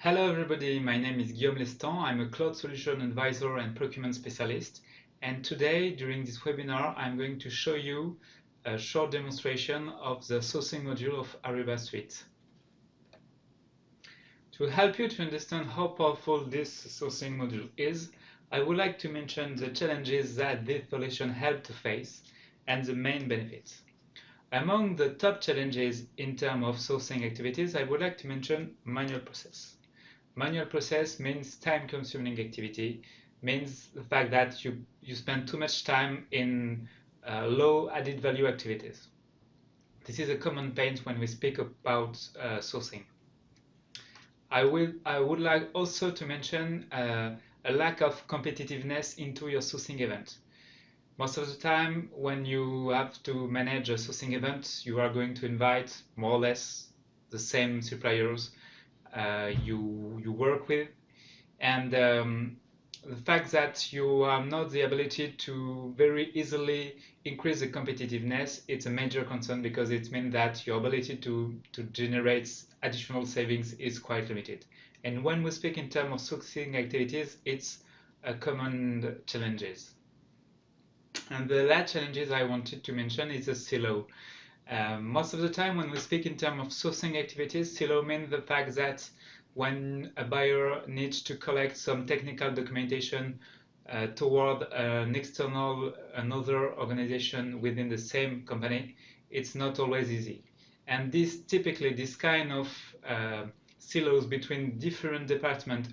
Hello everybody, my name is Guillaume Lestand. I'm a cloud solution advisor and procurement specialist. And today, during this webinar, I'm going to show you a short demonstration of the sourcing module of Ariba Suite. To help you to understand how powerful this sourcing module is, I would like to mention the challenges that this solution helped to face and the main benefits. Among the top challenges in terms of sourcing activities, I would like to mention manual process. Manual process means time-consuming activity, means the fact that you spend too much time in low added value activities. This is a common pain when we speak about sourcing. I would like also to mention a lack of competitiveness into your sourcing event. Most of the time, when you have to manage a sourcing event, you are going to invite more or less the same suppliers you work with, and the fact that you have not the ability to very easily increase the competitiveness, it's a major concern because it means that your ability to generate additional savings is quite limited. And when we speak in terms of sourcing activities, it's a common challenges. And the last challenges I wanted to mention is the silo. Most of the time when we speak in terms of sourcing activities, silo means the fact that when a buyer needs to collect some technical documentation toward another organization within the same company, it's not always easy. And this kind of silos between different departments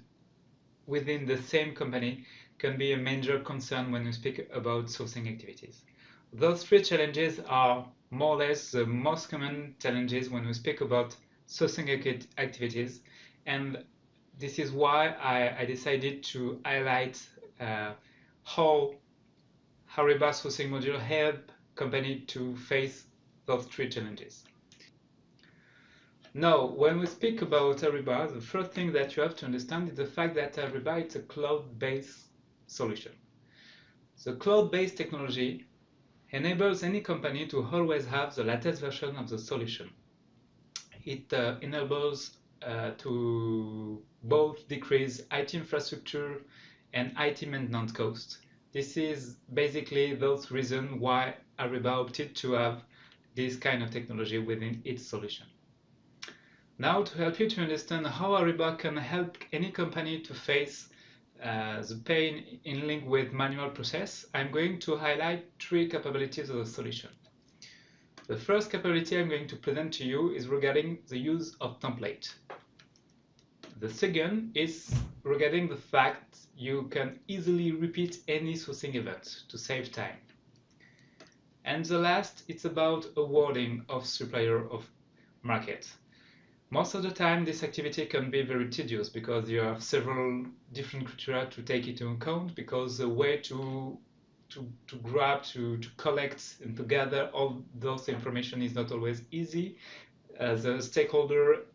within the same company can be a major concern when we speak about sourcing activities. Those three challenges are more or less the most common challenges when we speak about sourcing activities, and this is why I decided to highlight how Ariba Sourcing module help company to face those three challenges. Now, when we speak about Ariba, the first thing that you have to understand is the fact that Ariba is a cloud-based solution. The cloud-based technology enables any company to always have the latest version of the solution. It enables to both decrease IT infrastructure and IT maintenance costs. This is basically those reasons why Ariba opted to have this kind of technology within its solution. Now, to help you to understand how Ariba can help any company to face the pain in link with manual process, I'm going to highlight three capabilities of the solution. The first capability I'm going to present to you is regarding the use of template. The second is regarding the fact you can easily repeat any sourcing event to save time. And the last, it's about awarding of supplier of market. Most of the time, this activity can be very tedious because you have several different criteria to take into account, because the way to grab, to collect and to gather all those information is not always easy. The stakeholder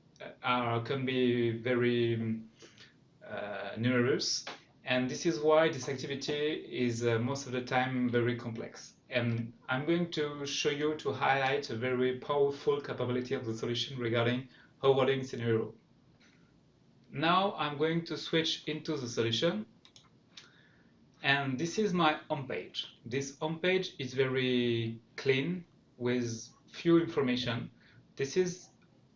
can be very numerous, and this is why this activity is most of the time very complex. And I'm going to show you to highlight a very powerful capability of the solution regarding awarding scenario. Now I'm going to switch into the solution, and this is my home page. This home page is very clean with few information. This is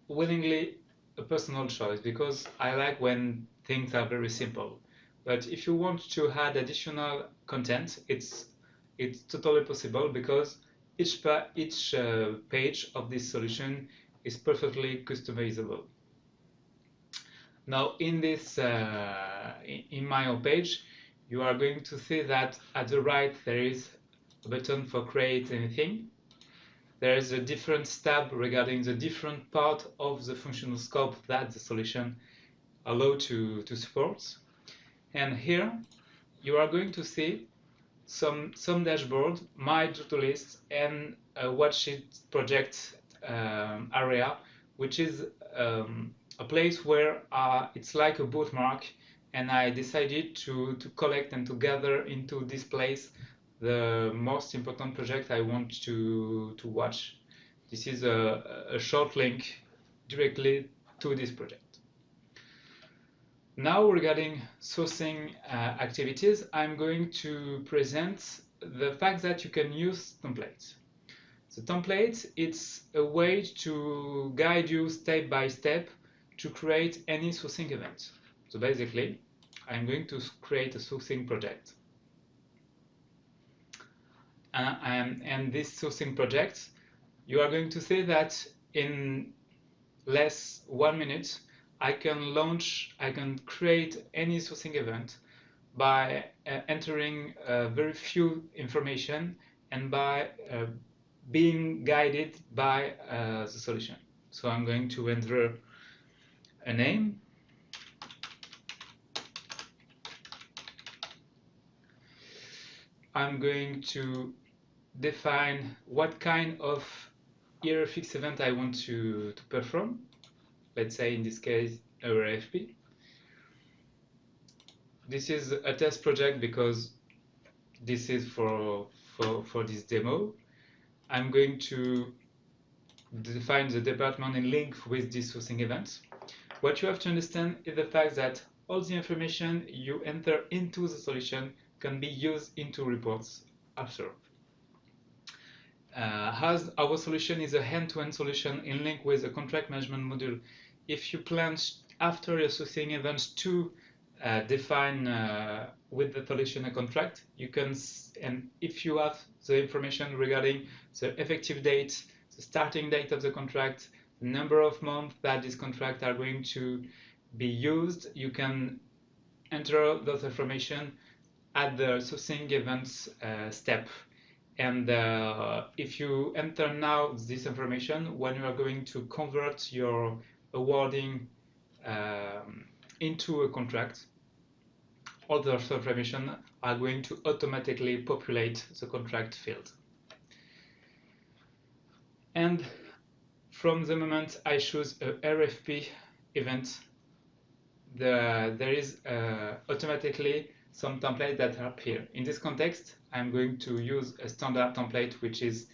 willingly a personal choice because I like when things are very simple. But if you want to add additional content, it's totally possible because each page of this solution is perfectly customizable. Now, in this in my home page, you are going to see that at the right there is a button for create anything. There is a different tab regarding the different part of the functional scope that the solution allows to support. And here you are going to see some dashboard, my to-do list, and a worksheet project area, which is a place where it's like a bookmark, and I decided to collect and to gather into this place the most important project I want to watch. This is a short link directly to this project. Now regarding sourcing activities, I'm going to present the fact that you can use templates. The template, it's a way to guide you step by step to create any sourcing event. So basically, I'm going to create a sourcing project. And this sourcing project, you are going to see that in less 1 minute, I can create any sourcing event by entering very few information and by being guided by the solution. So I'm going to enter a name. I'm going to define what kind of eRFX event I want to perform. Let's say in this case, a RFP. This is a test project because this is for this demo. I'm going to define the department in link with this sourcing event. What you have to understand is the fact that all the information you enter into the solution can be used into reports after. As our solution is a end-to-end solution in link with the contract management module, if you plan after your sourcing events to define with the solution a contract, you can, and if you have the information regarding the effective date, the starting date of the contract, the number of months that this contract are going to be used, you can enter those information at the sourcing events step. And if you enter now this information, when you are going to convert your awarding into a contract, all those information are going to automatically populate the contract field. And from the moment I choose a RFP event, there is automatically some template that appear. In this context, I'm going to use a standard template, which is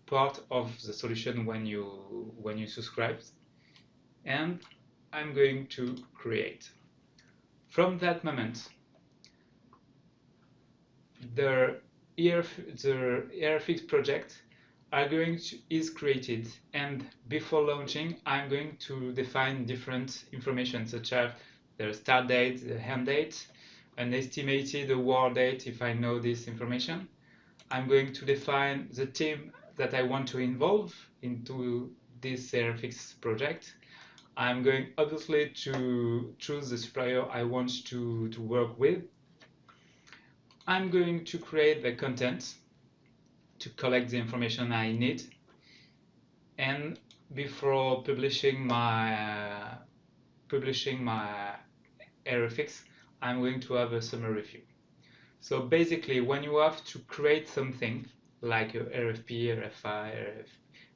part of the solution when you subscribe, and I'm going to create. From that moment, the eRFX project is created, and before launching, I'm going to define different information such as the start date, the end date, an estimated award date if I know this information. I'm going to define the team that I want to involve into this eRFX project. I'm going obviously to choose the supplier I want to work with. I'm going to create the content to collect the information I need, and before publishing my eRFX, I'm going to have a summary review. So basically, when you have to create something like a RFP, RFI,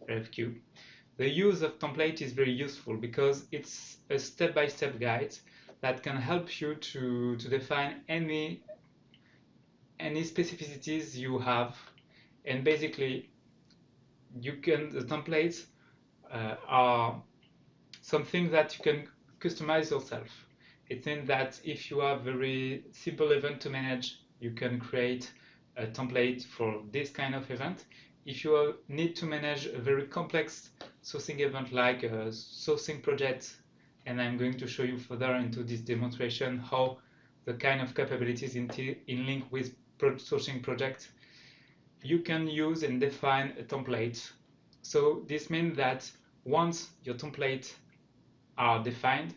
RFQ, the use of template is very useful because it's a step-by-step guide that can help you to define any specificities you have, and basically the templates are something that you can customize yourself. It means that if you have a very simple event to manage, you can create a template for this kind of event. If you need to manage a very complex sourcing event like a sourcing project, and I'm going to show you further into this demonstration how the kind of capabilities in link with sourcing project, you can use and define a template. So this means that once your templates are defined,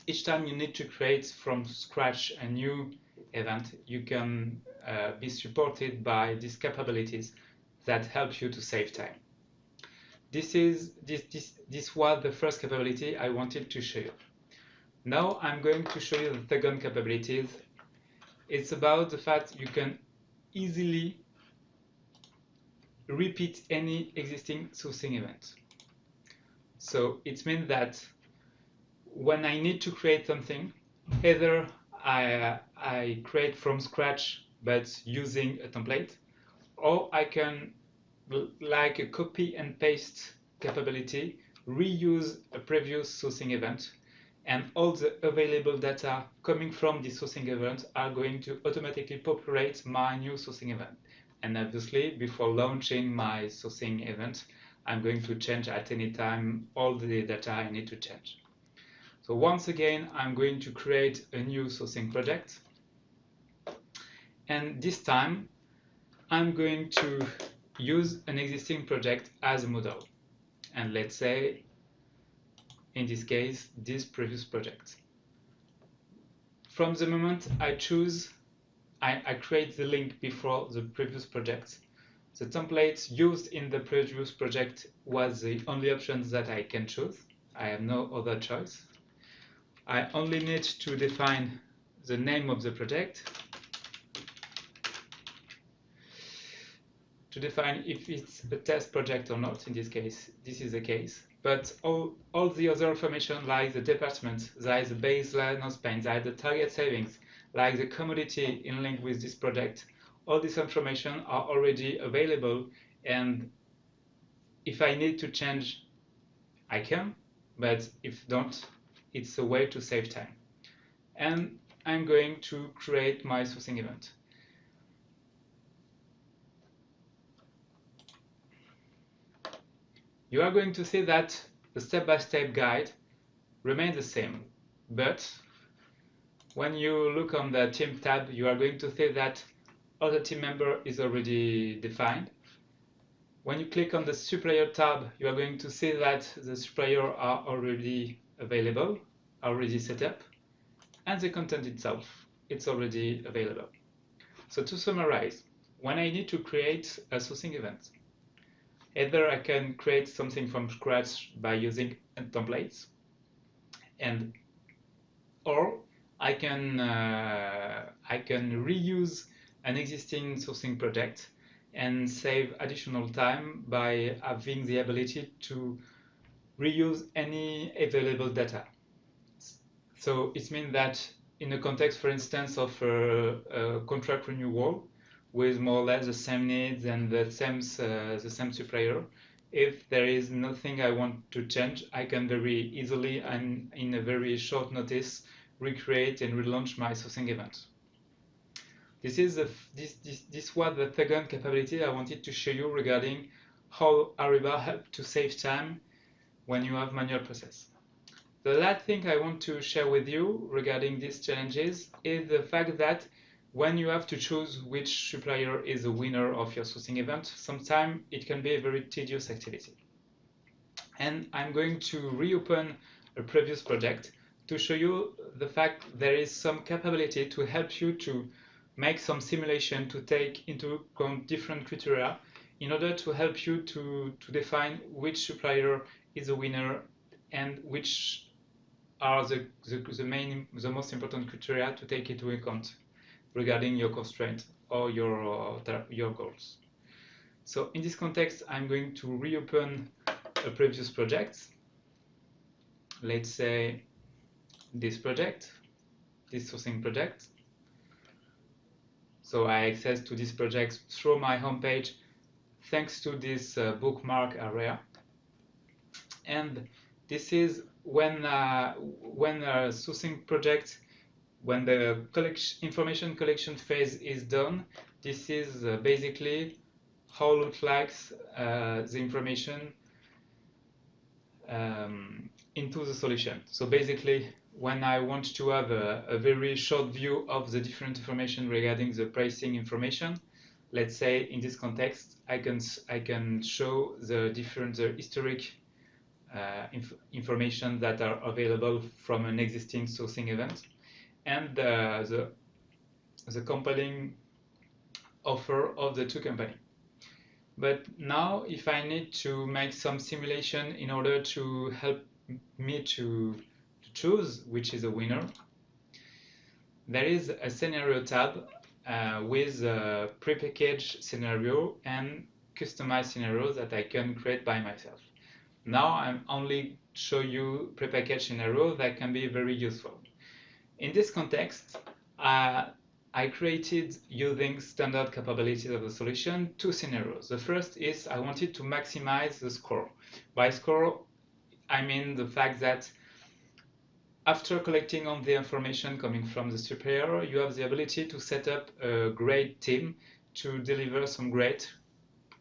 each time you need to create from scratch a new event, you can be supported by these capabilities that help you to save time. This was the first capability I wanted to show you. Now I'm going to show you the second capabilities. It's about the fact you can easily repeat any existing sourcing event. So it means that when I need to create something, either I create from scratch but using a template, or I can, like a copy and paste capability, reuse a previous sourcing event and all the available data coming from the sourcing event are going to automatically populate my new sourcing event. And obviously, before launching my sourcing event, I'm going to change at any time all the data I need to change. So once again, I'm going to create a new sourcing project. And this time, I'm going to use an existing project as a model. And let's say, in this case, this previous project. From the moment I choose, I create the link before the previous project. The template used in the previous project was the only option that I can choose. I have no other choice. I only need to define the name of the project, to define if it's a test project or not. In this case, this is the case. But all the other information, like the department, like the baseline of spend, like the target savings, like the commodity in link with this project, all this information are already available. And if I need to change, I can. But if don't, it's a way to save time. And I'm going to create my sourcing event. You are going to see that the step-by-step guide remains the same, but when you look on the team tab, you are going to see that other team member is already defined. When you click on the supplier tab, you are going to see that the supplier are already available, already set up, and the content itself, it's already available. So to summarize, when I need to create a sourcing event, either I can create something from scratch by using templates, or I can reuse an existing sourcing project and save additional time by having the ability to reuse any available data. So it means that in the context, for instance, of a contract renewal with more or less the same needs and the same supplier, if there is nothing I want to change, I can very easily and in a very short notice recreate and relaunch my sourcing event. This was the second capability I wanted to show you regarding how Ariba helps to save time when you have manual process. The last thing I want to share with you regarding these challenges is the fact that when you have to choose which supplier is the winner of your sourcing event, sometimes it can be a very tedious activity. And I'm going to reopen a previous project to show you the fact there is some capability to help you to make some simulation to take into account different criteria in order to help you to define which supplier is a winner and which are the most important criteria to take into account regarding your constraint or your goals. So in this context, I'm going to reopen a previous project. Let's say this project, this sourcing project. So I access to this project through my homepage thanks to this bookmark area. And this is when a sourcing project, when the information collection phase is done, this is basically how it looks like the information into the solution. So basically, when I want to have a very short view of the different information regarding the pricing information, let's say in this context, I can show the historic information that are available from an existing sourcing event and the compelling offer of the two companies. But now, if I need to make some simulation in order to help me to choose which is a winner, there is a scenario tab with a prepackaged scenario and customized scenarios that I can create by myself. Now I'm only show you prepackaged scenario that can be very useful. In this context, I created, using standard capabilities of the solution, two scenarios. The first is I wanted to maximize the score. By score, I mean the fact that after collecting all the information coming from the supplier, you have the ability to set up a great team to deliver some great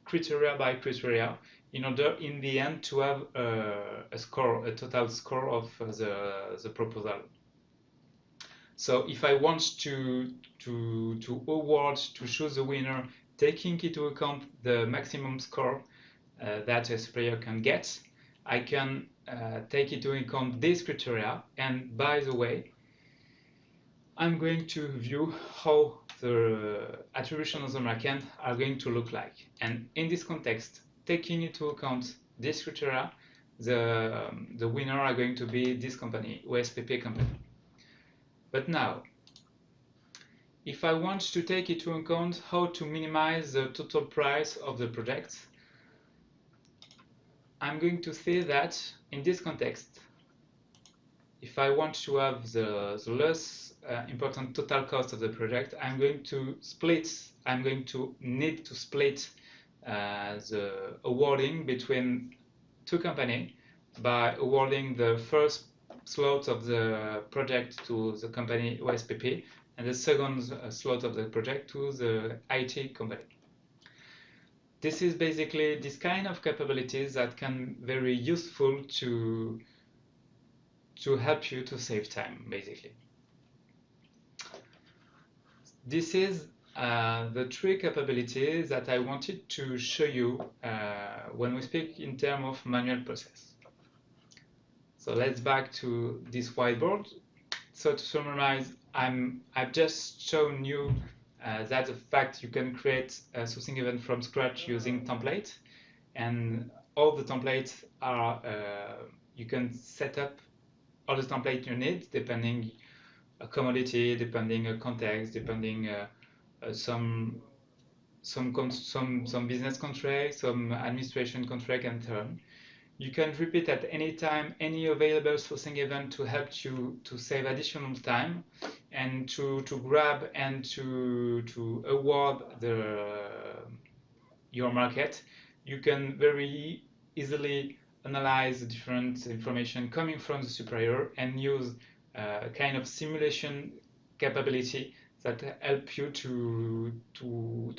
criteria by criteria in order in the end to have a score, a total score of the proposal. So if I want to award, to choose a winner, taking into account the maximum score that a supplier can get, I can take into account this criteria. And by the way, I'm going to view how the attribution of the market are going to look like. And in this context, taking into account this criteria, the winner are going to be this company, OSPP company. But now, if I want to take into account how to minimize the total price of the project, I'm going to say that in this context, if I want to have the less important total cost of the project, I'm going to need to split the awarding between two companies by awarding the first slot of the project to the company OSPP and the second slot of the project to the IT company. This is basically this kind of capabilities that can be very useful to help you to save time, basically. This is the three capabilities that I wanted to show you when we speak in terms of manual process. So let's back to this whiteboard. So to summarize, I've just shown you that the fact you can create a sourcing event from scratch using templates, and all the templates are you can set up all the templates you need depending a commodity, depending a context, depending some business contract, some administration contract, and so on. You can repeat at any time any available sourcing event to help you to save additional time and to grab and to award your market. You can very easily analyze the different information coming from the supplier and use a kind of simulation capability that help you to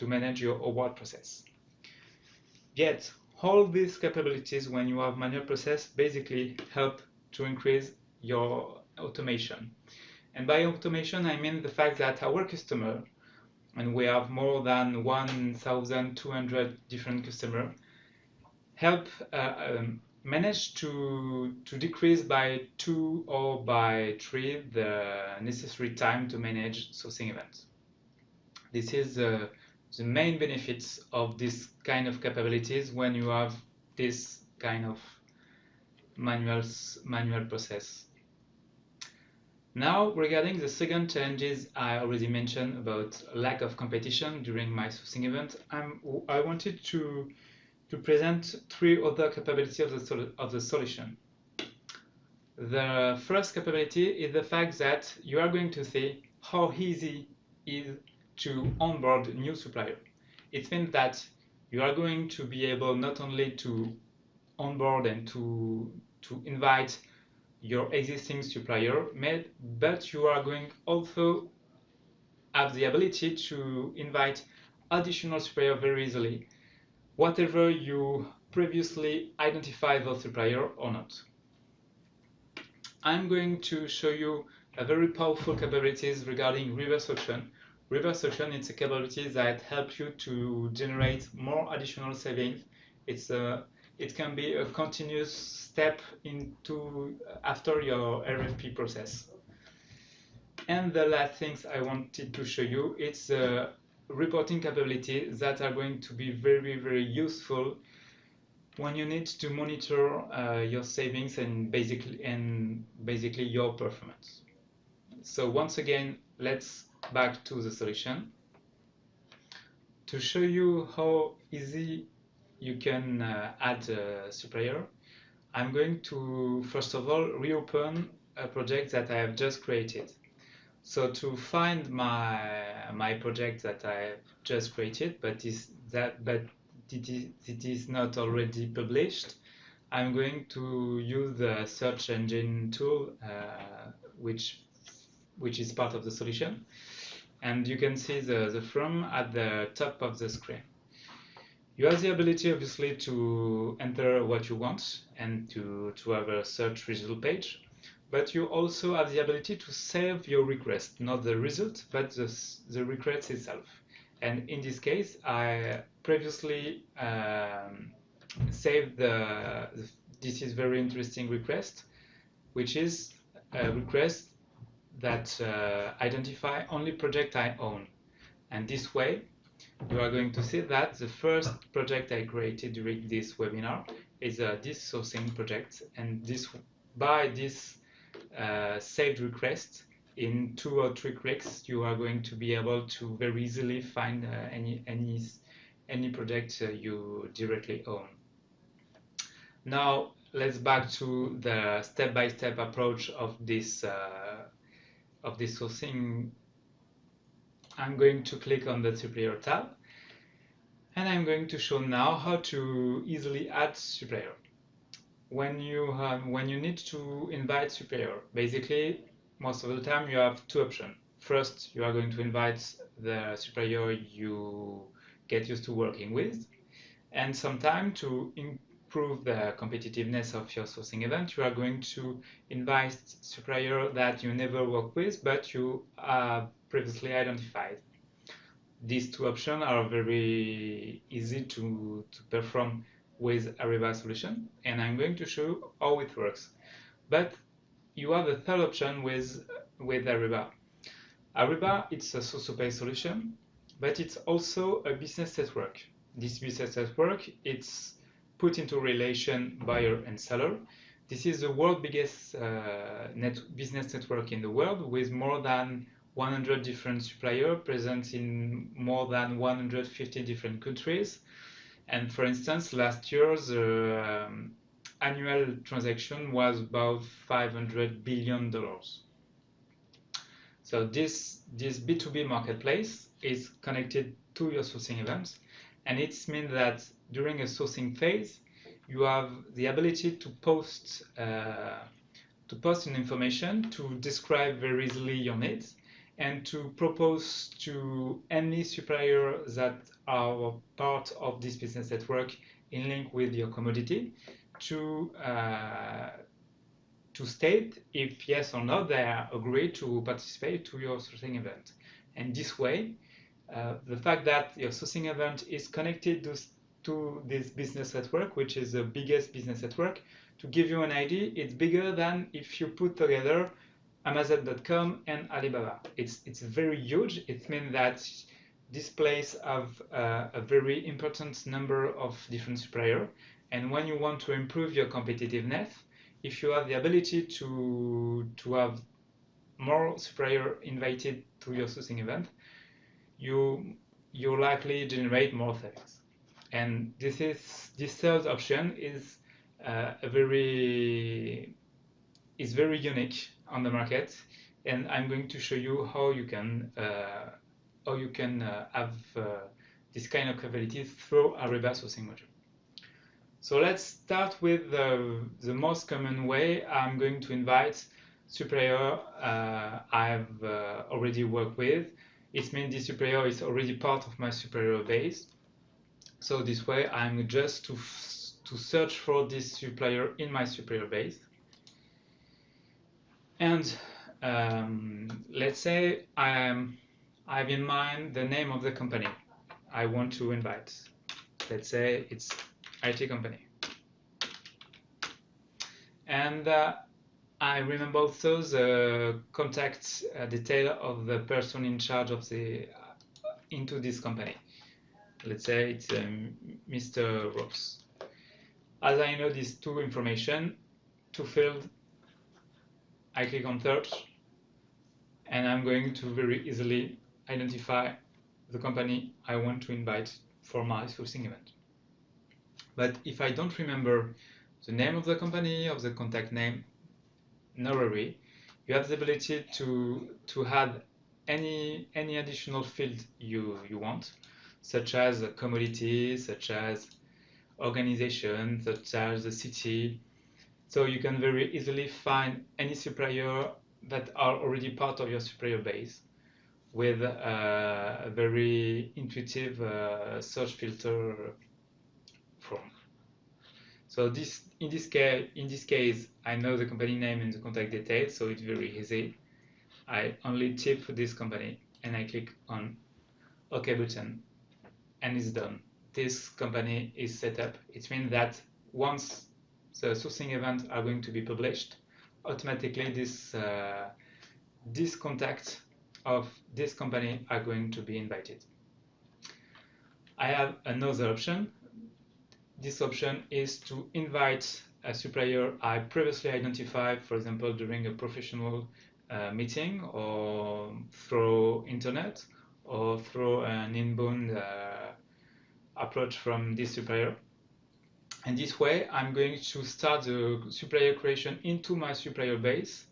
manage your award process. Yet all these capabilities, when you have manual process, basically help to increase your automation. And by automation, I mean the fact that our customer, and we have more than 1,200 different customers, help manage to decrease by 2 or by 3 the necessary time to manage sourcing events. This is the main benefits of this kind of capabilities when you have this kind of manual process. Now, regarding the second challenges I already mentioned about lack of competition during my sourcing event, I wanted to present 3 other capabilities of the solution. The first capability is the fact that you are going to see how easy it is to onboard new supplier. It means that you are going to be able not only to onboard and to invite your existing supplier, but you are going also have the ability to invite additional supplier very easily, whatever you previously identified the supplier or not. I'm going to show you a very powerful capabilities regarding reverse auction. Reverse auction is a capability that helps you to generate more additional savings. It can be a continuous step into after your RFP process. And the last things I wanted to show you, it's reporting capabilities that are going to be very, very useful when you need to monitor your savings and basically your performance. So once again, let's back to the solution. To show you how easy you can add a supplier, I'm going to first of all reopen a project that I have just created. So to find my project that I have just created, but it is not already published, I'm going to use the search engine tool, which is part of the solution. And you can see the from at the top of the screen. You have the ability, obviously, to enter what you want and to have a search result page. But you also have the ability to save your request, not the result, but the request itself. And in this case, I previously saved this is very interesting request, which is a request that identify only project I own. And this way, you are going to see that the first project I created during this webinar is this sourcing project. And by this saved request, in 2 or 3 clicks, you are going to be able to very easily find any project you directly own. Now let's back to the step-by-step approach of this sourcing. I'm going to click on the Supplier tab, and I'm going to show now how to easily add Supplier. When you need to invite Supplier, basically most of the time you have 2 options. First, you are going to invite the supplier you get used to working with, and sometimes to improve the competitiveness of your sourcing event, you are going to invite supplier that you never work with but you have previously identified. These 2 options are very easy to perform with Ariba solution, and I'm going to show you how it works. But you have a third option with Ariba. Ariba, it's a source-to-pay solution, but it's also a business network. This business network, it's put into relation buyer and seller. This is the world's biggest business network in the world, with more than 100 different suppliers present in more than 150 different countries. And for instance, last year, the annual transaction was about $500 billion. So this B2B marketplace is connected to your sourcing events, and it means that during a sourcing phase, you have the ability to post an information to describe very easily your needs and to propose to any supplier that are part of this business network in link with your commodity to state if yes or no they agree to participate to your sourcing event. And this way, the fact that your sourcing event is connected to this business network, which is the biggest business network, to give you an idea, it's bigger than if you put together Amazon.com and Alibaba. It's very huge. It means that this place have a very important number of different suppliers, and when you want to improve your competitiveness, if you have the ability to have more suppliers invited to your sourcing event, you likely generate more sales. And this third option is very unique on the market, and I'm going to show you how you can have this kind of capabilities through Ariba sourcing module. So let's start with the most common way. I'm going to invite supplier I've already worked with. It means this supplier is already part of my supplier base. So this way, I'm just to search for this supplier in my supplier base. And let's say I have in mind the name of the company I want to invite. Let's say it's IT company. And I remember also the contact detail of the person in charge of into this company. Let's say it's Mr. Ross. As I know these 2 information, 2 fields, I click on search, and I'm going to very easily identify the company I want to invite for my sourcing event. But if I don't remember the name of the company or the contact name, no worry. You have the ability to add any additional field you want, such as a commodity, such as organizations such as the city. So you can very easily find any supplier that are already part of your supplier base with a very intuitive search filter form. So in this case, I know the company name and the contact details, so it's very easy. I only tip this company and I click on OK button, and it's done. This company is set up. It means that once the sourcing events are going to be published, automatically this contact of this company are going to be invited. I have another option. This option is to invite a supplier I previously identified, for example, during a professional meeting or through internet or through an inbound approach from this supplier. And this way, I'm going to start the supplier creation into my supplier base,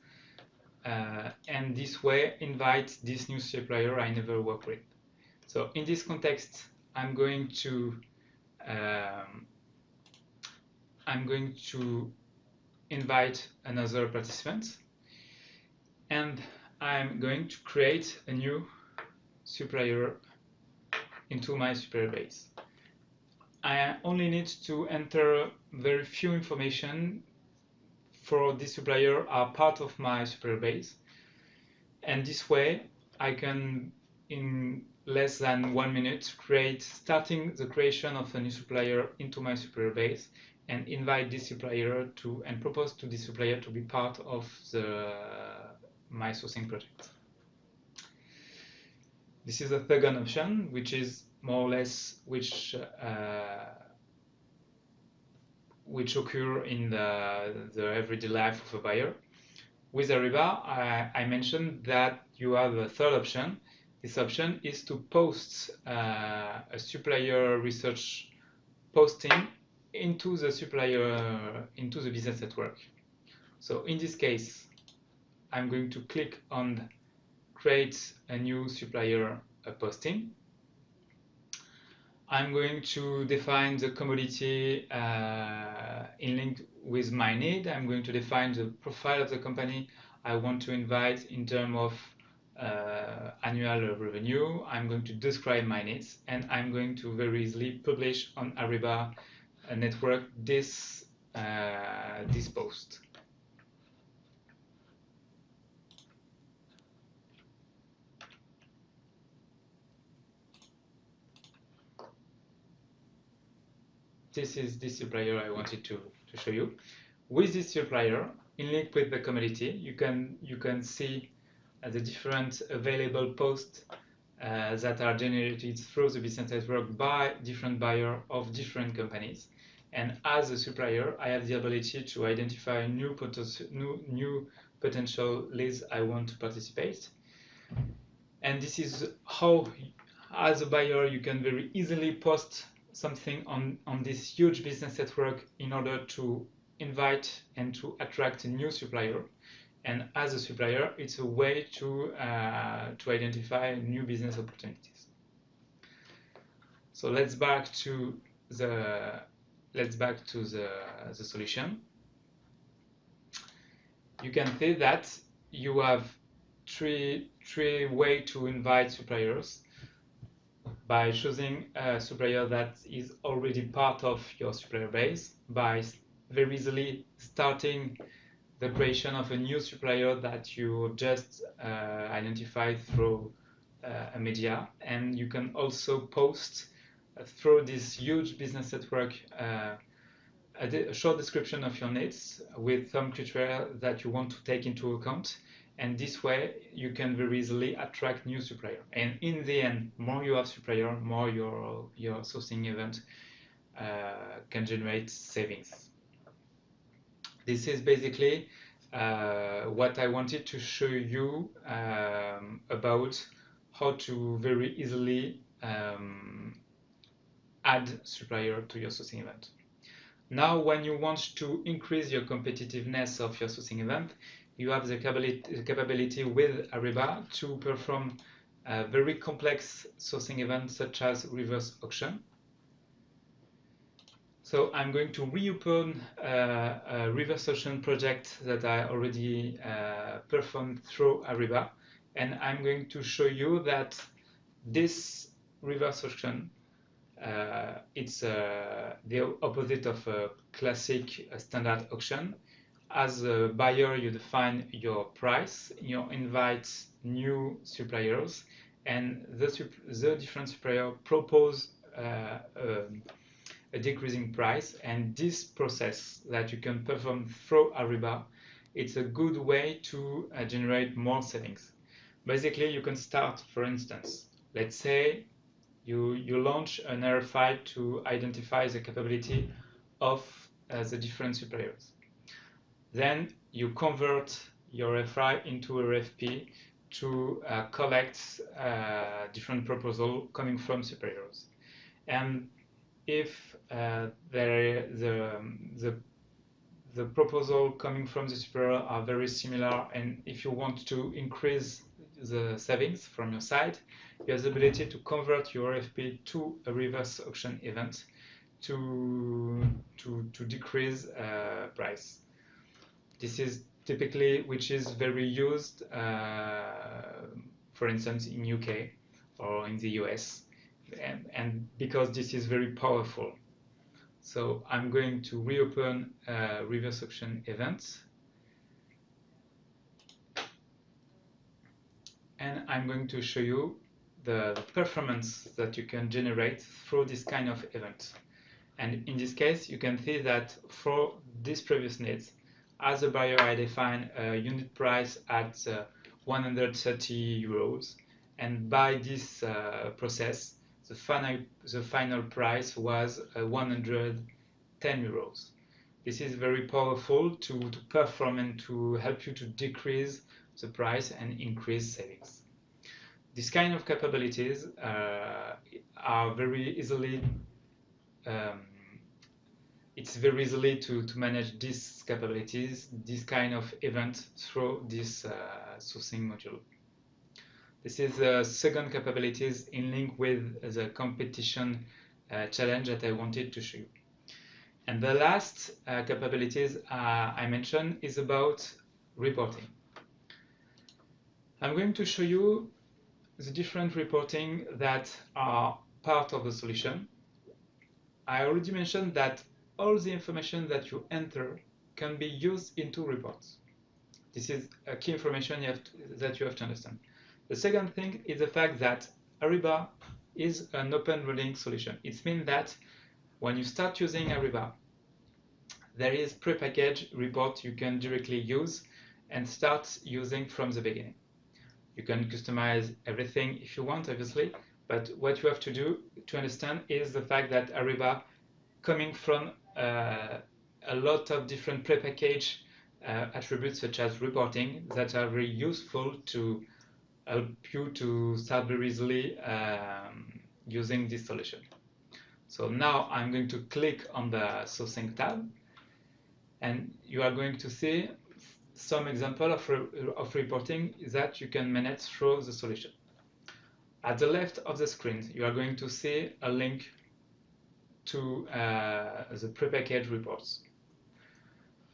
and this way invite this new supplier I never worked with. So in this context, I'm going to invite another participant, and I'm going to create a new supplier into my supplier base. I only need to enter very few information for this supplier are part of my supplier base, and this way I can, in less than 1 minute, starting the creation of a new supplier into my supplier base and invite this supplier to and propose to this supplier to be part of my sourcing project. This is a second option, which is more or less which occur in the everyday life of a buyer. With Ariba, I mentioned that you have a third option. This option is to post a supplier research posting into the business network. So in this case, I'm going to click on create a new supplier posting. I'm going to define the commodity in link with my need. I'm going to define the profile of the company I want to invite in terms of annual revenue. I'm going to describe my needs, and I'm going to very easily publish on Ariba network this post. This is the supplier I wanted to show you. With this supplier, in link with the commodity, you can see the different available posts that are generated through the business network by different buyers of different companies. And as a supplier, I have the ability to identify new potential leads I want to participate. And this is how, as a buyer, you can very easily post something on this huge business network in order to invite and to attract a new supplier. And as a supplier, it's a way to identify new business opportunities. So let's back to the solution. You can see that you have three ways to invite suppliers. By choosing a supplier that is already part of your supplier base, by very easily starting the creation of a new supplier that you just identified through a media, and you can also post through this huge business network a short description of your needs with some criteria that you want to take into account, and this way you can very easily attract new supplier. And in the end, more you have supplier, more your sourcing event can generate savings. This is basically what I wanted to show you about how to very easily add supplier to your sourcing event. Now, when you want to increase your competitiveness of your sourcing event, you have the capability with Ariba to perform a very complex sourcing events such as reverse auction. So I'm going to reopen a reverse auction project that I already performed through Ariba, and I'm going to show you that this reverse auction, it's the opposite of a classic standard auction. As a buyer, you define your price, you invite new suppliers, and the different suppliers propose a decreasing price. And this process that you can perform through Ariba, it's a good way to generate more savings. Basically, you can start, for instance, let's say you launch an RFI to identify the capability of the different suppliers. Then you convert your RFI into a RFP to collect different proposals coming from suppliers. And if the proposal coming from the supplier are very similar, and if you want to increase the savings from your side, you have the ability to convert your RFP to a reverse auction event to decrease price. This is typically which is very used, for instance, in UK or in the US, and because this is very powerful. So I'm going to reopen a reverse auction event, and I'm going to show you the performance that you can generate through this kind of event. And in this case, you can see that for this previous needs, as a buyer, I define a unit price at 130 euros, and by this process, the final price was 110 euros. This is very powerful to perform and to help you to decrease the price and increase savings. This kind of capabilities are very easily it's very easily to manage these capabilities, this kind of event through this sourcing module. This is the second capabilities in link with the competition challenge that I wanted to show you. And the last capabilities I mentioned is about reporting. I'm going to show you the different reporting that are part of the solution. I already mentioned that all the information that you enter can be used into reports. This is a key information that you have to understand. The second thing is the fact that Ariba is an open rolling solution. It means that when you start using Ariba, there is prepackaged report you can directly use and start using from the beginning. You can customize everything if you want, obviously, but what you have to do to understand is the fact that Ariba, coming from a lot of different prepackaged attributes such as reporting that are very useful to help you to start very easily using this solution. So now I'm going to click on the sourcing tab, and you are going to see some example of reporting that you can manage through the solution. At the left of the screen, you are going to see a link to the prepackaged reports.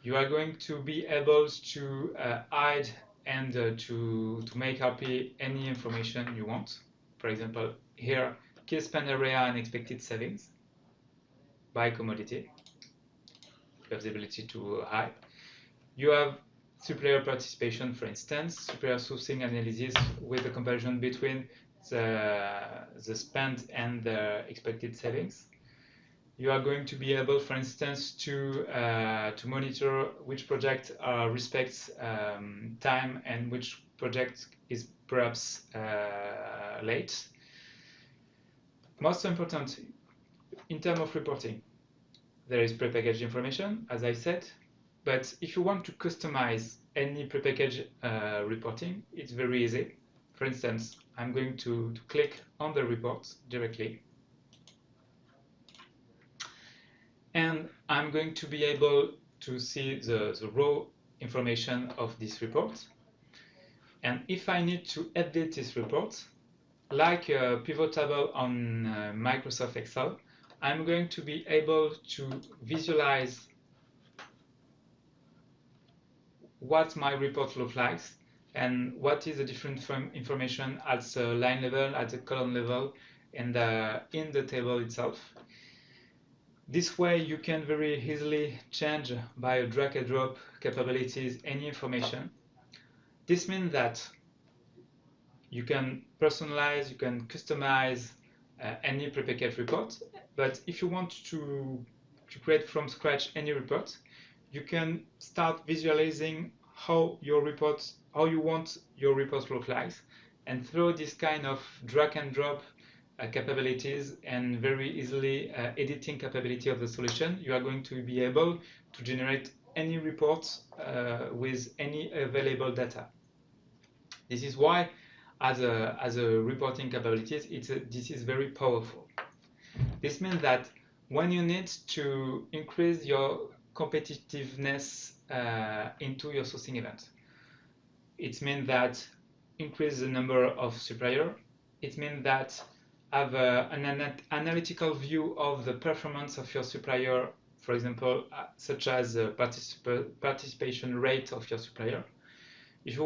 You are going to be able to hide and to make happy any information you want. For example, here, key spend area and expected savings by commodity. You have the ability to hide. You have supplier participation, for instance, supplier sourcing analysis with a comparison between the spend and the expected savings. You are going to be able, for instance, to monitor which project respects time and which project is perhaps late. Most important, in terms of reporting, there is prepackaged information, as I said, but if you want to customize any prepackaged reporting, it's very easy. For instance, I'm going to click on the report directly, and I'm going to be able to see the raw information of this report. And if I need to edit this report, like a pivot table on Microsoft Excel, I'm going to be able to visualize what my report looks like and what is the different information at the line level, at the column level, and in the table itself. This way you can very easily change by a drag and drop capabilities any information. This means that you can personalize, you can customize any prepackaged report, but if you want to create from scratch any report, you can start visualizing how you want your report to look like, and through this kind of drag and drop capabilities and very easily editing capability of the solution, you are going to be able to generate any report with any available data. This is why, as a reporting capabilities, this is very powerful. This means that when you need to increase your competitiveness into your sourcing event, it means that increase the number of suppliers. It means that have an analytical view of the performance of your supplier, for example, such as the participation rate of your supplier. If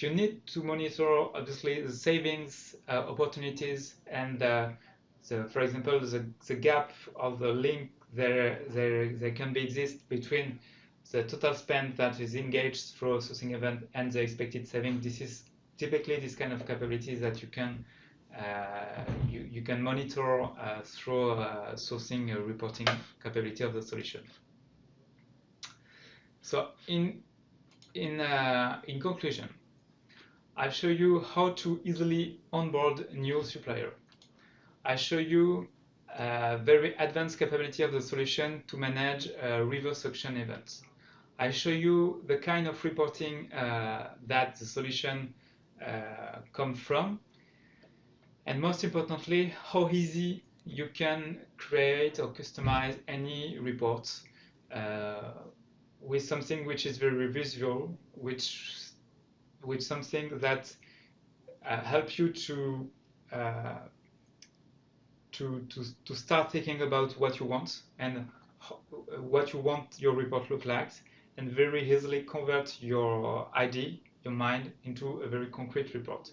you need to monitor, obviously, the savings opportunities and for example, the gap of the link there can be exist between the total spend that is engaged through a sourcing event and the expected saving. This is typically this kind of capabilities that you can monitor through sourcing reporting capability of the solution. So in conclusion, I show you how to easily onboard new supplier. I show you very advanced capability of the solution to manage reverse auction events. I show you the kind of reporting that the solution comes from, and most importantly, how easy you can create or customize any reports with something which is very visual, which something that help you to start thinking about what you want and what you want your report look like, and very easily convert your idea, your mind, into a very concrete report.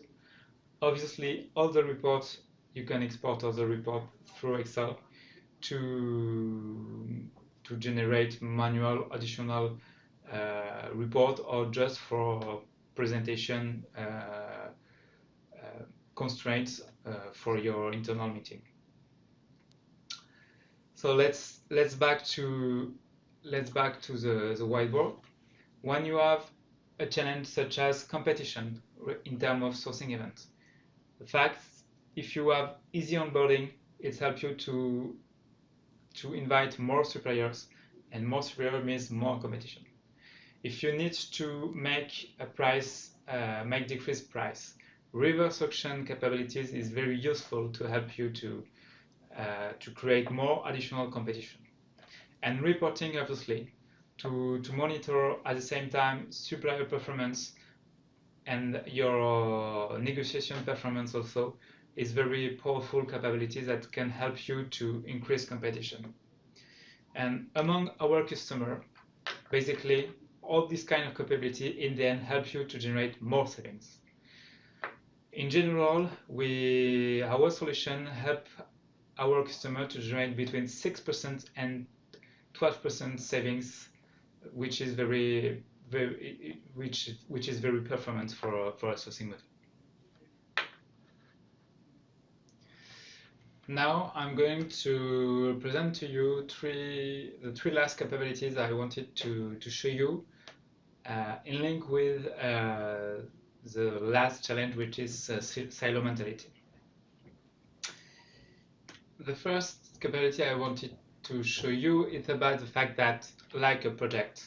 Obviously, all the reports you can export all the report through Excel to generate manual additional report, or just for presentation constraints for your internal meeting. So let's back to the whiteboard. When you have a challenge such as competition in terms of sourcing events, the fact, if you have easy onboarding, it helps you to invite more suppliers, and more suppliers means more competition. If you need to make a price, make decrease price, reverse auction capabilities is very useful to help you to create more additional competition. And reporting, obviously, to monitor at the same time supplier performance and your negotiation performance also is very powerful capability that can help you to increase competition. And among our customer, basically, all this kind of capability in the end help you to generate more savings. In general, our solution help our customer to generate between 6% and 12% savings, which is very performant for a sourcing model. Now I'm going to present to you the three last capabilities I wanted to show you in link with the last challenge, which is silo mentality. The first capability I wanted to show you is about the fact that, like a project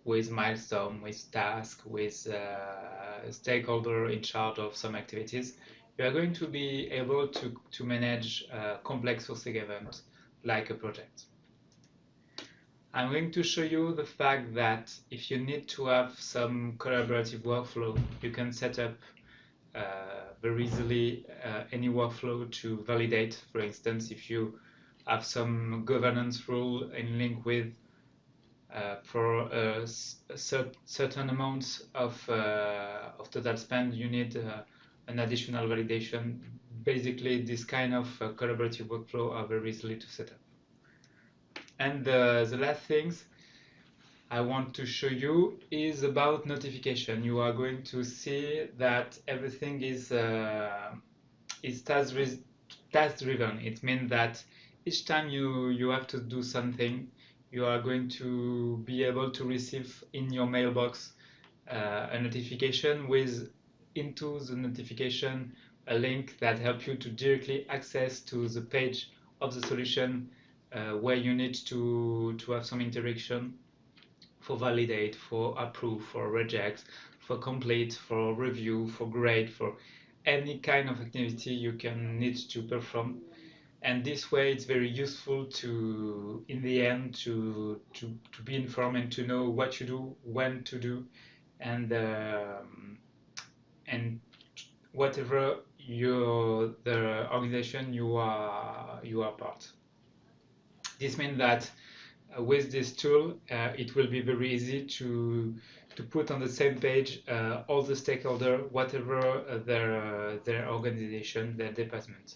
with milestone, with task, with a stakeholder in charge of some activities, you are going to be able to manage complex sourcing events like a project. I'm going to show you the fact that if you need to have some collaborative workflow, you can set up very easily any workflow to validate. For instance, if you have some governance rule in link with for a certain amounts of total spend, you need an additional validation. Basically, this kind of collaborative workflow are very easily to set up. And the last things I want to show you is about notification. You are going to see that everything is task driven. It means that each time you have to do something, you are going to be able to receive in your mailbox a notification with into the notification a link that helps you to directly access to the page of the solution where you need to have some interaction for validate, for approve, for reject, for complete, for review, for grade, for any kind of activity you can need to perform. And this way it's very useful to, in the end, to be informed and to know what you do, when to do, and whatever the organization you are part. This means that with this tool, it will be very easy to put on the same page all the stakeholders, whatever their organization, their department.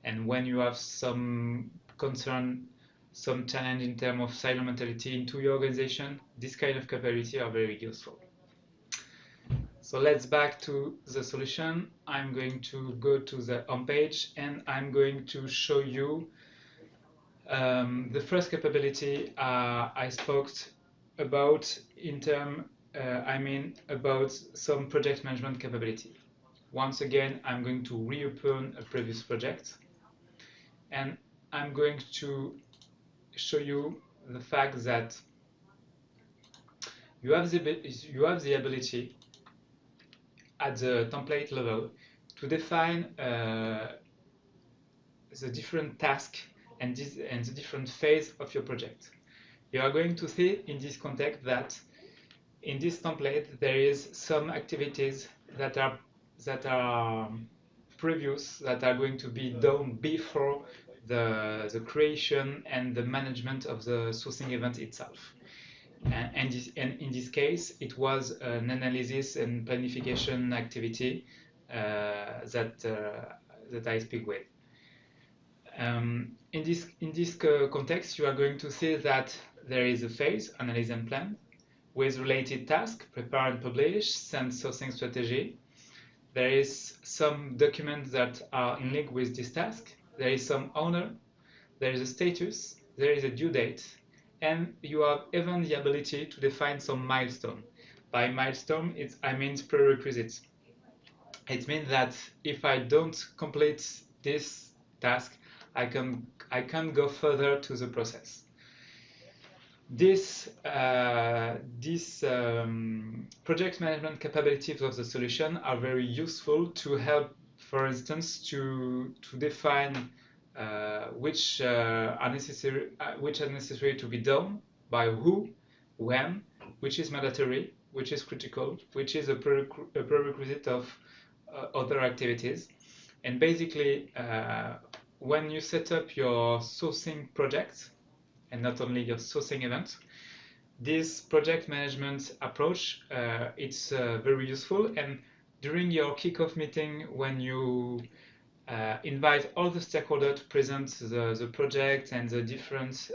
And when you have some concern, some challenge in terms of silo mentality into your organization, this kind of capability are very useful. So let's back to the solution. I'm going to go to the home page and I'm going to show you the first capability I spoke about in terms, about some project management capability. Once again, I'm going to reopen a previous project and I'm going to show you the fact that you have the ability at the template level to define the different tasks and the different phase of your project. You are going to see in this context that in this template there is some activities that are previous, that are going to be done before the creation and the management of the sourcing event itself. And in this case, it was an analysis and planification activity that I speak with. In this context, you are going to see that there is a phase, analyze and plan, with related tasks, prepare and publish, send sourcing strategy. There is some documents that are in link with this task. There is some owner, there is a status, there is a due date, and you have even the ability to define some milestone. By milestone, I mean prerequisites. It means that if I don't complete this task, I can go further to the process. This project management capabilities of the solution are very useful to help, for instance, to define which are necessary to be done by who, when, which is mandatory, which is critical, which is a prerequisite of other activities. And basically, when you set up your sourcing project, and not only your sourcing event, this project management approach, it's very useful. And during your kickoff meeting, when you invite all the stakeholders to present the project and the different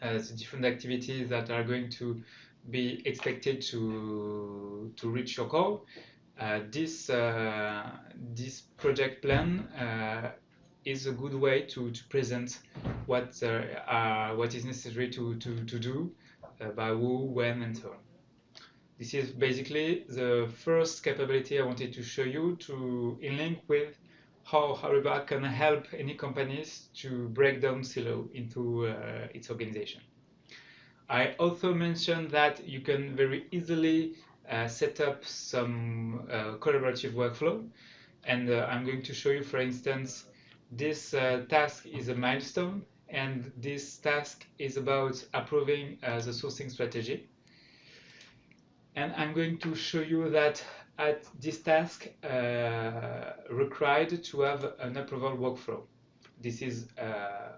activities that are going to be expected to reach your goal, this project plan is a good way to present what is necessary to do, by who, when, and so on. This is basically the first capability I wanted to show you, in link with how Ariba can help any companies to break down silo into its organization. I also mentioned that you can very easily set up some collaborative workflow, and I'm going to show you, for instance, this task is a milestone, and this task is about approving the sourcing strategy. And I'm going to show you that at this task required to have an approval workflow. this is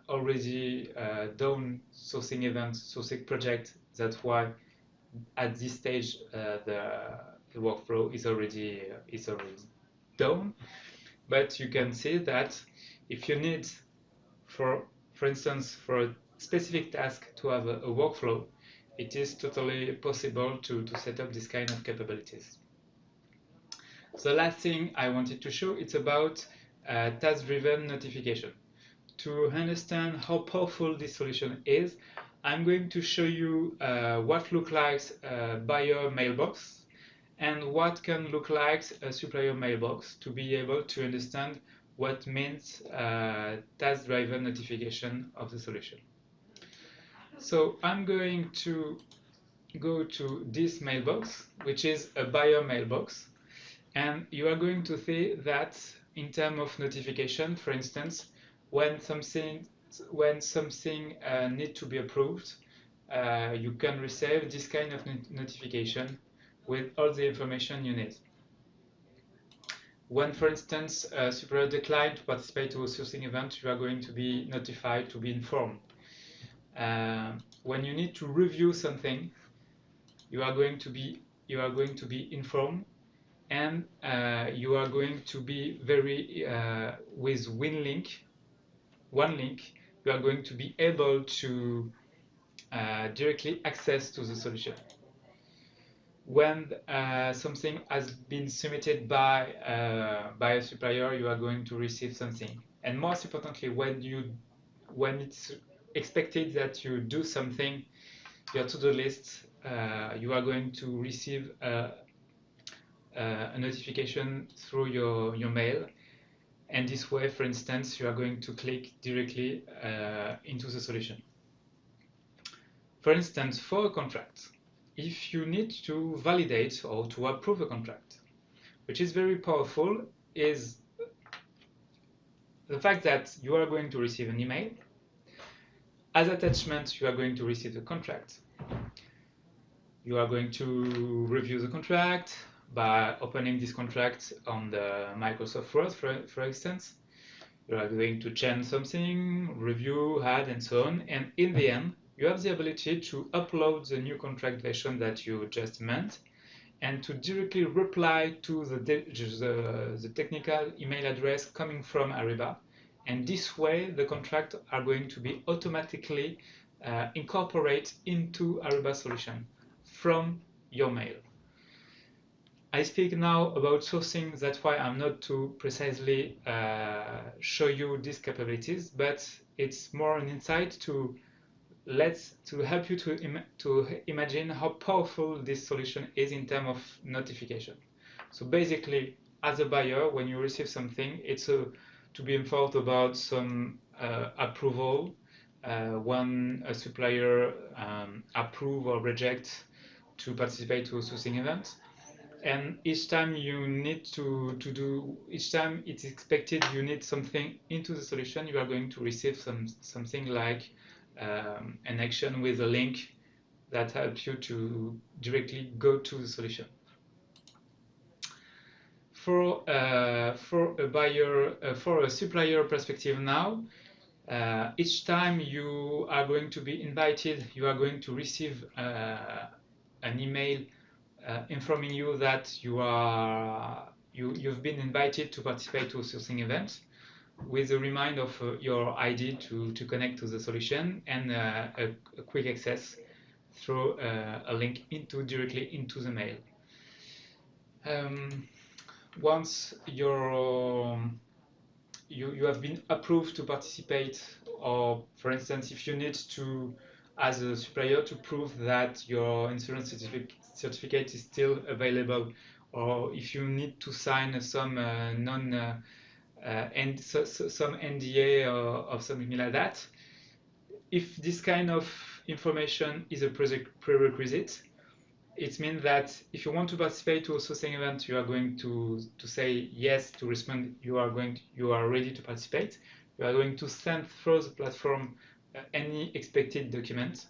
already done sourcing event, sourcing project. That's why at this stage the workflow is already done. But you can see that if you need, for instance, for a specific task to have a workflow, it is totally possible to set up this kind of capabilities. The last thing I wanted to show, it's about task-driven notification. To understand how powerful this solution is, I'm going to show you what looks like a buyer mailbox and what can look like a supplier mailbox, to be able to understand what means task-driven notification of the solution. So I'm going to go to this mailbox, which is a buyer mailbox, and you are going to see that in terms of notification, for instance, when something needs to be approved, you can receive this kind of notification with all the information you need. When, for instance, a supplier declined to participate to a sourcing event, you are going to be notified, to be informed. When you need to review something, you are going to be informed, and you are going to be very with one link, you are going to be able to directly access to the solution. When something has been submitted by a supplier, you are going to receive something. And most importantly, when it's expected that you do something, your to-do list, you are going to receive a notification through your mail. And this way, for instance, you are going to click directly into the solution. For instance, for a contract, if you need to validate or to approve a contract, which is very powerful, is the fact that you are going to receive an email. As attachment, you are going to receive the contract. You are going to review the contract by opening this contract on the Microsoft Word, for instance. You are going to change something, review, add, and so on. And in the end, you have the ability to upload the new contract version that you just meant and to directly reply to the technical email address coming from Ariba. And this way, the contracts are going to be automatically incorporated into Ariba solution from your mail. I speak now about sourcing, that's why I'm not to precisely show you these capabilities, but it's more an insight to help you to imagine how powerful this solution is in terms of notification. So basically, as a buyer, when you receive something, it's to be informed about some approval, when a supplier approve or reject to participate to a sourcing event. And each time you need each time it's expected you need something into the solution, you are going to receive something like an action with a link that helps you to directly go to the solution. For a supplier perspective now, each time you are going to be invited, you are going to receive an email informing you that you've been invited to participate to a sourcing event, with a reminder of your ID to connect to the solution, and a quick access through a link directly into the mail. Once you have been approved to participate, or for instance, if you need to, as a supplier, to prove that your insurance certificate is still available, or if you need to sign some some NDA or something like that, if this kind of information is a prerequisite, it means that if you want to participate to a sourcing event, you are going to say yes to respond. You are ready to participate. You are going to send through the platform any expected document,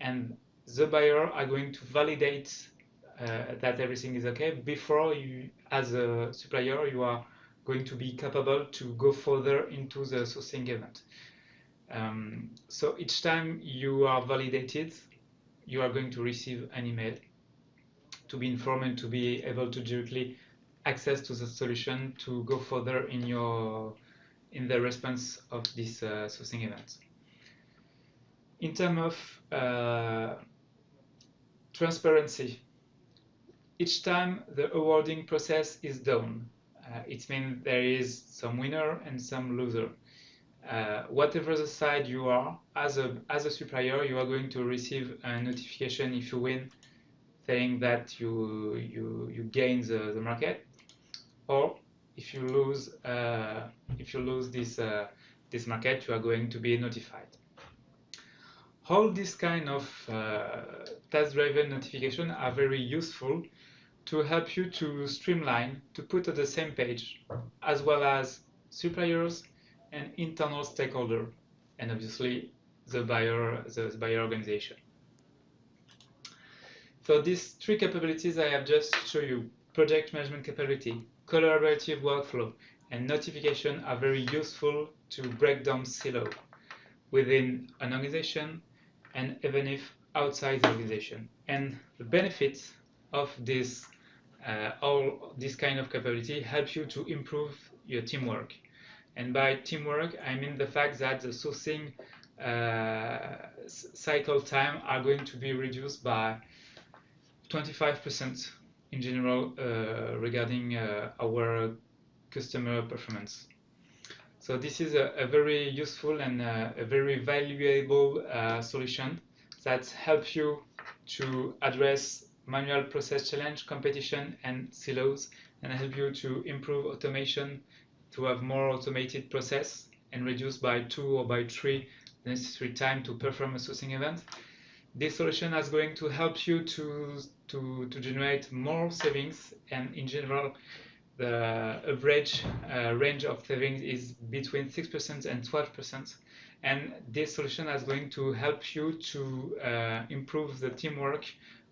and the buyer are going to validate that everything is okay before you, as a supplier, you are going to be capable to go further into the sourcing event. So each time you are validated, you are going to receive an email to be informed and to be able to directly access to the solution to go further in the response of this sourcing event. In terms of transparency, each time the awarding process is done, it means there is some winner and some loser. Whatever the side you are, as a supplier, you are going to receive a notification if you win, saying that you gain the market, or if you lose this market, you are going to be notified. All these kind of task-driven notification are very useful to help you to streamline, to put at the same page, as well as suppliers and internal stakeholder, and obviously the buyer organization. So these three capabilities I have just shown you, project management capability, collaborative workflow, and notification, are very useful to break down silo within an organization and even if outside the organization. And the benefits of this all this kind of capability help you to improve your teamwork. And by teamwork, I mean the fact that the sourcing cycle time are going to be reduced by 25% in general regarding our customer performance. So this is a very useful and a very valuable solution that helps you to address manual process challenge, competition, and silos, and help you to improve automation, to have more automated process and reduce by 2 or by 3 the necessary time to perform a sourcing event. This solution is going to help you to generate more savings, and in general the average range of savings is between 6% and 12%. And this solution is going to help you to improve the teamwork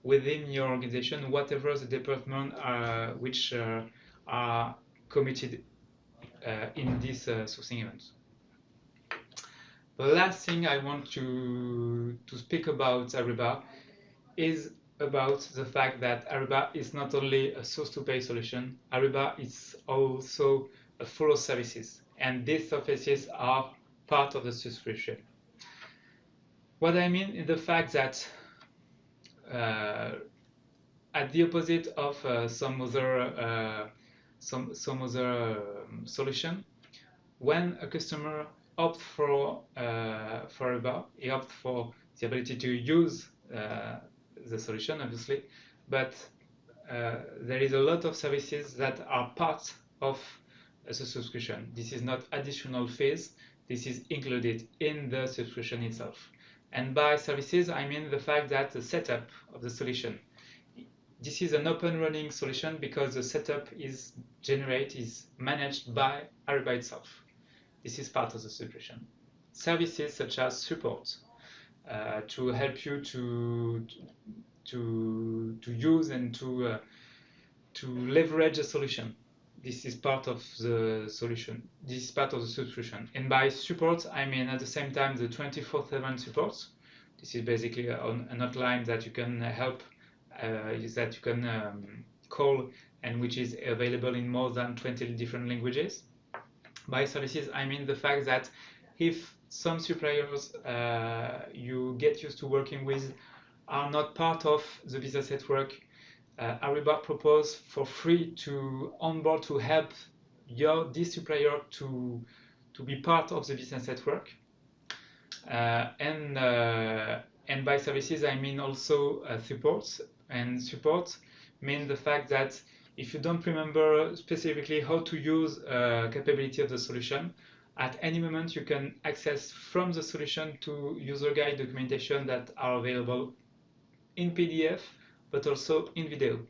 within your organization, whatever the department which are committed in this sourcing event. The last thing I want to speak about Ariba is about the fact that Ariba is not only a source-to-pay solution. Ariba is also a full of services, and these services are part of the subscription. What I mean is the fact that at the opposite of some other solution, when a customer opts for Ariba, he opts for the ability to use the solution, obviously, but there is a lot of services that are part of the subscription. This is not additional fees, this is included in the subscription itself. And by services, I mean the fact that the setup of the solution, this is an open running solution because the setup is managed by Ariba itself. This is part of the subscription. Services such as support to help you to use and to leverage a solution. This is part of the solution. This is part of the subscription. And by support, I mean at the same time the 24/7 support. This is basically an hotline that you can help, that you can call, and which is available in more than 20 different languages. By services, I mean the fact that if some suppliers you get used to working with are not part of the business network, Ariba proposes for free to onboard to help this supplier to be part of the business network. And by services, I mean also support. And support means the fact that if you don't remember specifically how to use capability of the solution, at any moment you can access from the solution to user guide documentation that are available in PDF, but also in video.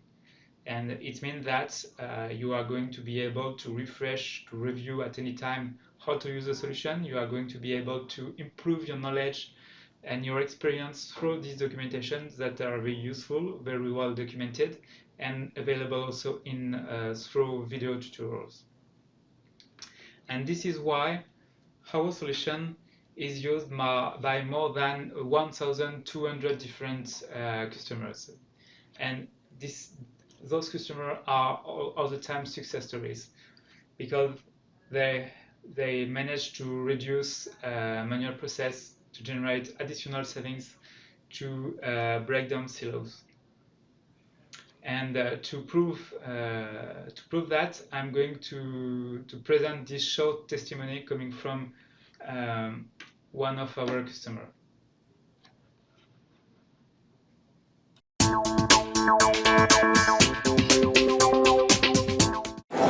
And it means that you are going to be able to refresh, to review at any time how to use the solution. You are going to be able to improve your knowledge and your experience through these documentations that are very useful, very well documented, and available also in through video tutorials. And this is why our solution is used by more than 1,200 different customers. And those customers are all the time success stories because they manage to reduce manual process to generate additional savings to break down silos. And to prove that, I'm going to present this short testimony coming from one of our customers.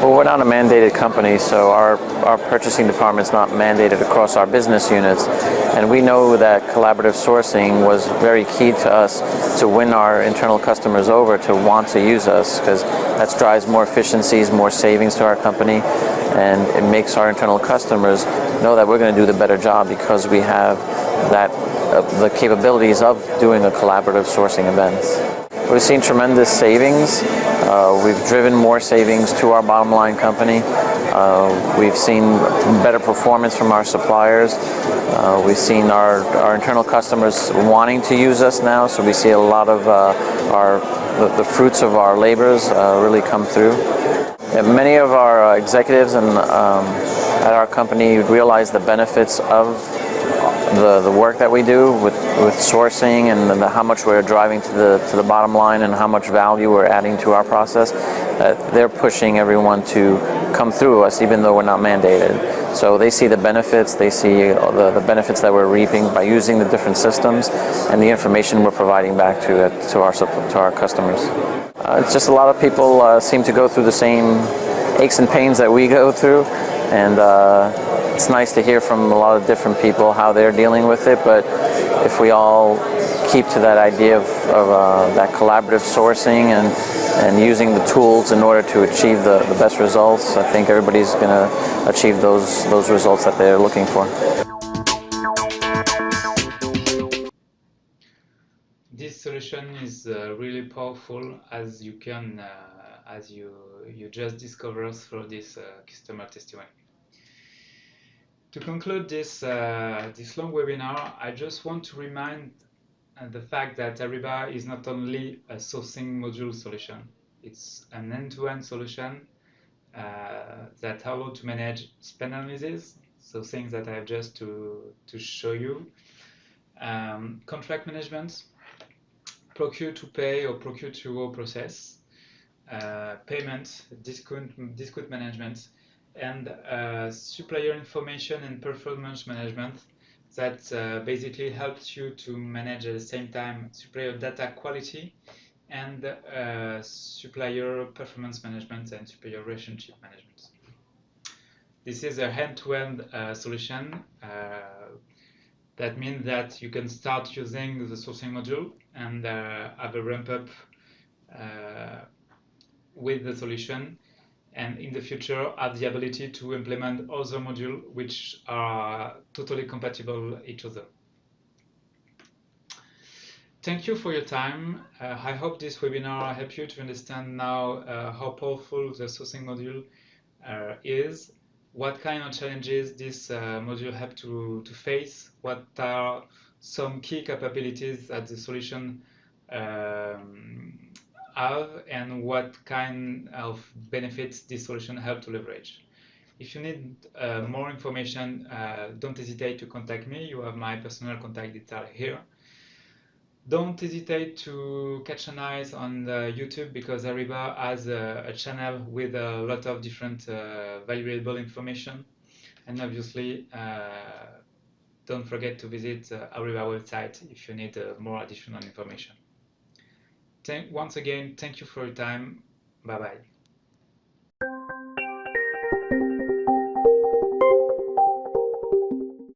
Well, we're not a mandated company, so our purchasing department is not mandated across our business units. And we know that collaborative sourcing was very key to us to win our internal customers over to want to use us, because that drives more efficiencies, more savings to our company, and it makes our internal customers know that we're going to do the better job because we have that the capabilities of doing a collaborative sourcing event. We've seen tremendous savings. We've driven more savings to our bottom line company. We've seen better performance from our suppliers. We've seen our internal customers wanting to use us now, so we see a lot of the fruits of our labors really come through. And many of our executives at our company realize the benefits of the work that we do with sourcing and how much we're driving to the bottom line and how much value we're adding to our process. They're pushing everyone to come through us even though we're not mandated. So they see the benefits, they see the benefits that we're reaping by using the different systems and the information we're providing back to our customers. It's just a lot of people seem to go through the same aches and pains that we go through, and it's nice to hear from a lot of different people how they're dealing with it. But if we all keep to that idea of that collaborative sourcing and using the tools in order to achieve the best results, I think everybody's going to achieve those results that they're looking for. This solution is really powerful, as you can as you just discovered through this customer testimony. To conclude this long webinar, I just want to remind the fact that Ariba is not only a sourcing module solution, it's an end-to-end solution that allows to manage spend analysis, so things that I have just to show you, contract management, procure to pay or procure to owe process, payment, discount management, and supplier information and performance management that basically helps you to manage at the same time supplier data quality and supplier performance management and supplier relationship management. This is a end-to-end solution. That means that you can start using the sourcing module and have a ramp up with the solution, and in the future have the ability to implement other modules which are totally compatible with each other. Thank you for your time. I hope this webinar helped you to understand now how powerful the sourcing module is, what kind of challenges this module have to face, what are some key capabilities that the solution have, and what kind of benefits this solution help to leverage. If you need more information, don't hesitate to contact me. You have my personal contact detail here. Don't hesitate to catch an eye on YouTube, because Ariba has a channel with a lot of different valuable information. And obviously, don't forget to visit Ariba website if you need more additional information. Once again, thank you for your time. Bye-bye.